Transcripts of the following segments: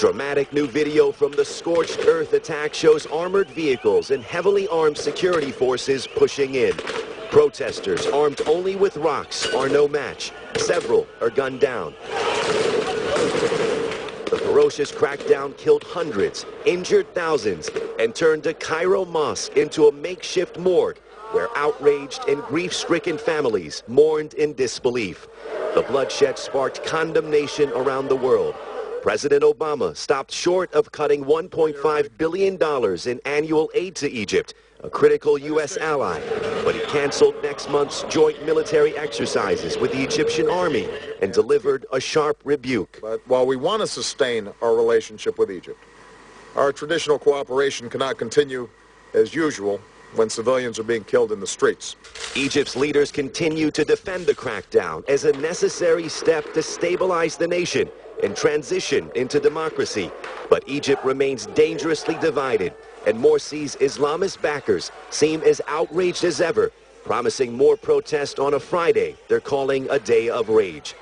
Dramatic new video from the scorched earth attack shows armored vehicles and heavily armed security forces pushing in. Protesters armed only with rocks are no match. Several are gunned down. The ferocious crackdown killed hundreds, injured thousands, and turned a Cairo mosque into a makeshift morgue where outraged and grief-stricken families mourned in disbelief. The bloodshed sparked condemnation around the world. President Obama stopped short of cutting $1.5 billion in annual aid to Egypt, a critical U.S. ally, but he canceled next month's joint military exercises with the Egyptian army and delivered a sharp rebuke. But while we want to sustain our relationship with Egypt, our traditional cooperation cannot continue as usual when civilians are being killed in the streets. Egypt's leaders continue to defend the crackdown as a necessary step to stabilize the nation and transition into democracy. But Egypt remains dangerously divided, and Morsi's Islamist backers seem as outraged as ever, promising more protest on a Friday they're calling a day of rage.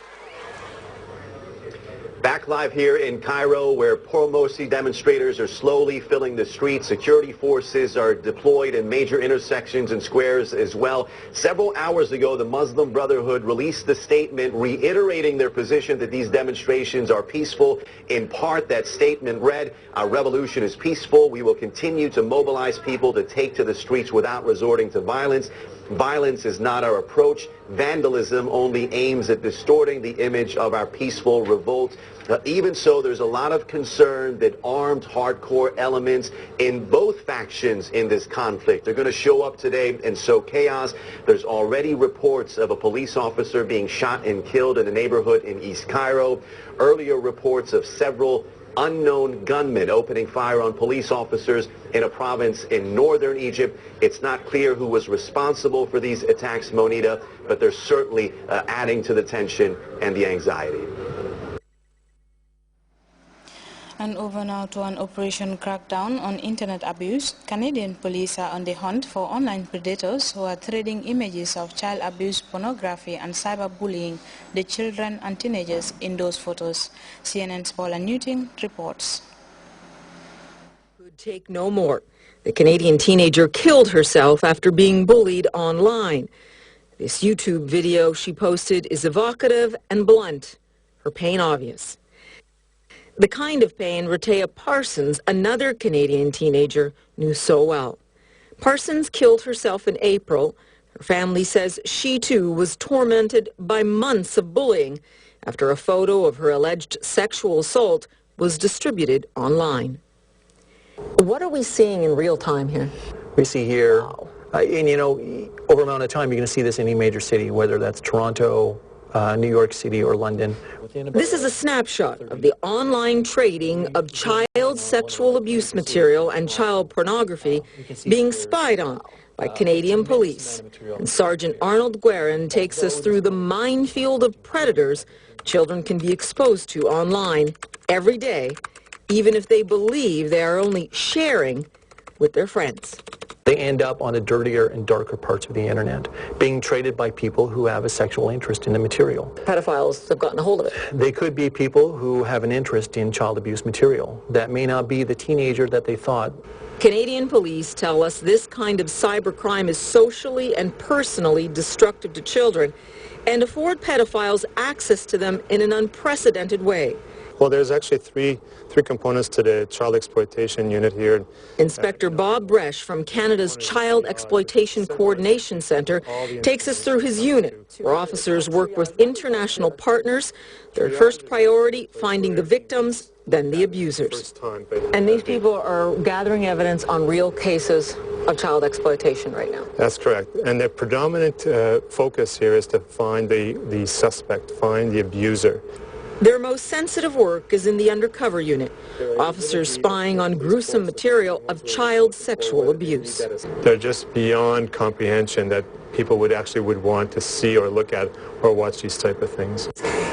Back live here in Cairo, where pro-Morsi demonstrators are slowly filling the streets. Security forces are deployed in major intersections and squares as well. Several hours ago, the Muslim Brotherhood released a statement reiterating their position that these demonstrations are peaceful. In part, that statement read, "Our revolution is peaceful. We will continue to mobilize people to take to the streets without resorting to violence. Violence is not our approach. Vandalism only aims at distorting the image of our peaceful revolt." Even so, there's a lot of concern that armed hardcore elements in both factions in this conflict are going to show up today and sow chaos. There's already reports of a police officer being shot and killed in a neighborhood in East Cairo. Earlier reports of several unknown gunmen opening fire on police officers in a province in northern Egypt. It's not clear who was responsible for these attacks, Monita, but they're certainly adding to the tension and the anxiety. And over now to an operation crackdown on internet abuse. Canadian police are on the hunt for online predators who are trading images of child abuse, pornography and cyberbullying the children and teenagers in those photos. CNN's Paula Newton reports. Could take no more. The Canadian teenager killed herself after being bullied online. This YouTube video she posted is evocative and blunt, her pain obvious. The kind of pain Rehtaeh Parsons, another Canadian teenager, knew so well. Parsons killed herself in April. Her family says she too was tormented by months of bullying after a photo of her alleged sexual assault was distributed online. What are we seeing in real time here? We see here, and you know, over an amount of time you're going to see this in any major city, whether that's Toronto, New York City or London. This is a snapshot of the online trading of child sexual abuse material and child pornography being spied on by Canadian police. And Sergeant Arnold Guerin takes us through the minefield of predators children can be exposed to online every day, even if they believe they are only sharing with their friends. They end up on the dirtier and darker parts of the internet, being traded by people who have a sexual interest in the material. Pedophiles have gotten a hold of it. They could be people who have an interest in child abuse material. That may not be the teenager that they thought. Canadian police tell us this kind of cybercrime is socially and personally destructive to children and afford pedophiles access to them in an unprecedented way. Well, there's actually three components to the child exploitation unit here. Inspector Bob Bresh from Canada's Child Exploitation Coordination Centre takes us through his unit, where officers work with international partners. Their first priority, finding the victims, then the abusers. And these people are gathering evidence on real cases of child exploitation right now. That's correct. And the predominant focus here is to find the suspect, find the abuser. Their most sensitive work is in the undercover unit, officers spying on gruesome material of child sexual abuse. They're just beyond comprehension that people would want to see or look at or watch these type of things.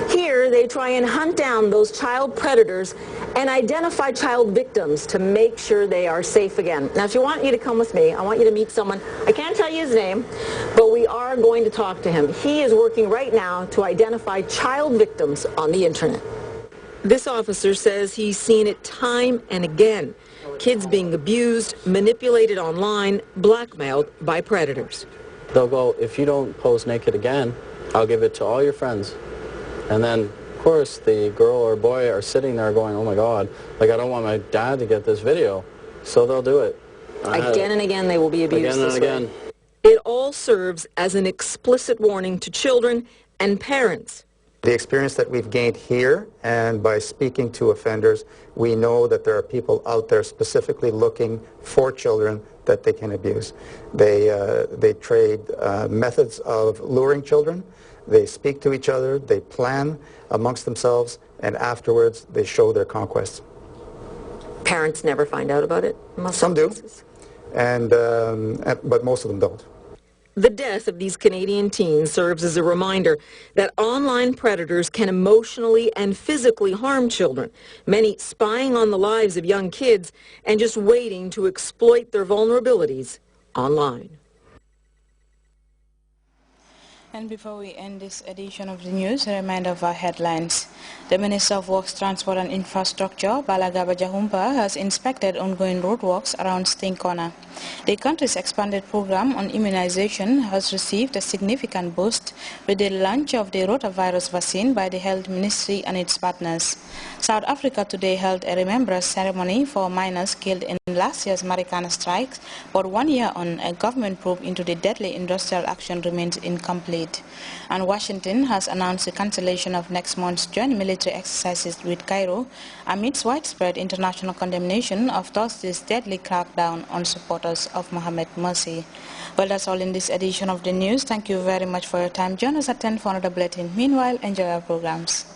Here they try and hunt down those child predators and identify child victims to make sure they are safe again. Now, if you want you to come with me, I want you to meet someone. I can't tell you his name, but we are going to talk to him. He is working right now to identify child victims on the internet. This officer says he's seen it time and again. Kids being abused, manipulated online, blackmailed by predators. They'll go, if you don't pose naked again, I'll give it to all your friends. And then, of course, the girl or boy are sitting there going, oh my God, like I don't want my dad to get this video. So they'll do it. Again and again they will be abused again and this again. way. It all serves as an explicit warning to children and parents. The experience that we've gained here, and by speaking to offenders, we know that there are people out there specifically looking for children that they can abuse. They trade methods of luring children. They speak to each other. They plan amongst themselves, and afterwards they show their conquests. Parents never find out about it? Some do, but most of them don't. The death of these Canadian teens serves as a reminder that online predators can emotionally and physically harm children, many spying on the lives of young kids and just waiting to exploit their vulnerabilities online. And before we end this edition of the news, a reminder of our headlines. The Minister of Works, Transport and Infrastructure, Balagaba Jahumpa, has inspected ongoing roadworks around Sting Corner. The country's expanded program on immunization has received a significant boost with the launch of the rotavirus vaccine by the Health Ministry and its partners. South Africa today held a remembrance ceremony for miners killed in last year's Marikana strikes, but 1 year on, a government probe into the deadly industrial action remains incomplete. And Washington has announced the cancellation of next month's joint military exercises with Cairo amidst widespread international condemnation of Thursday's deadly crackdown on supporters of Mohamed Morsi. Well, that's all in this edition of the news. Thank you very much for your time. Join us at 10 for another bulletin. Meanwhile, enjoy our programs.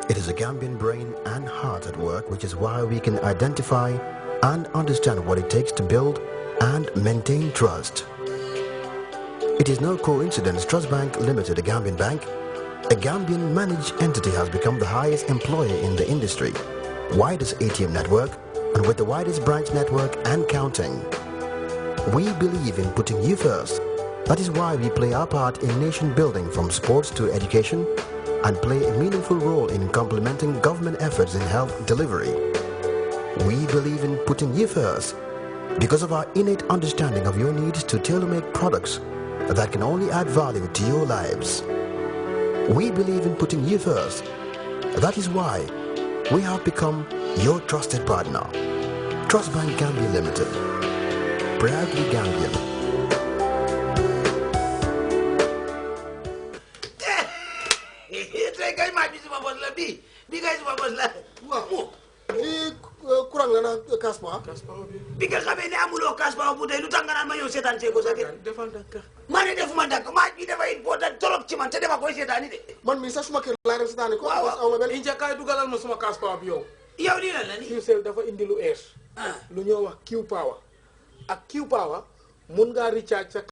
It is a Gambian brain and heart at work, which is why we can identify and understand what it takes to build and maintain trust. It is no coincidence Trust Bank Limited, a Gambian bank, a Gambian managed entity, has become the highest employer in the industry, widest ATM network, and with the widest branch network and counting. We believe in putting you first. That is why we play our part in nation building, from sports to education, and play a meaningful role in complementing government efforts in health delivery. We believe in putting you first because of our innate understanding of your needs to tailor-make products that can only add value to your lives. We believe in putting you first. That is why we have become your trusted partner. Trust Bank Gambia Limited. Proudly Gambian. kurang la na kaspa bi nga xamé ne amulo kaspa bu tay lu tax nga nan ma yow sétan ci ko sa defal dak mané defuma dak ma bi dafa important torop ci man té dama koy sétani dé man mi sax suma kër la dem sétani ko aw ma ben inja kay dugalal ma suma kaspa bi yow yow ni la ni sel dafa indi lu air lu ñoo wax Q power ak Q power mun ngaa recharge sa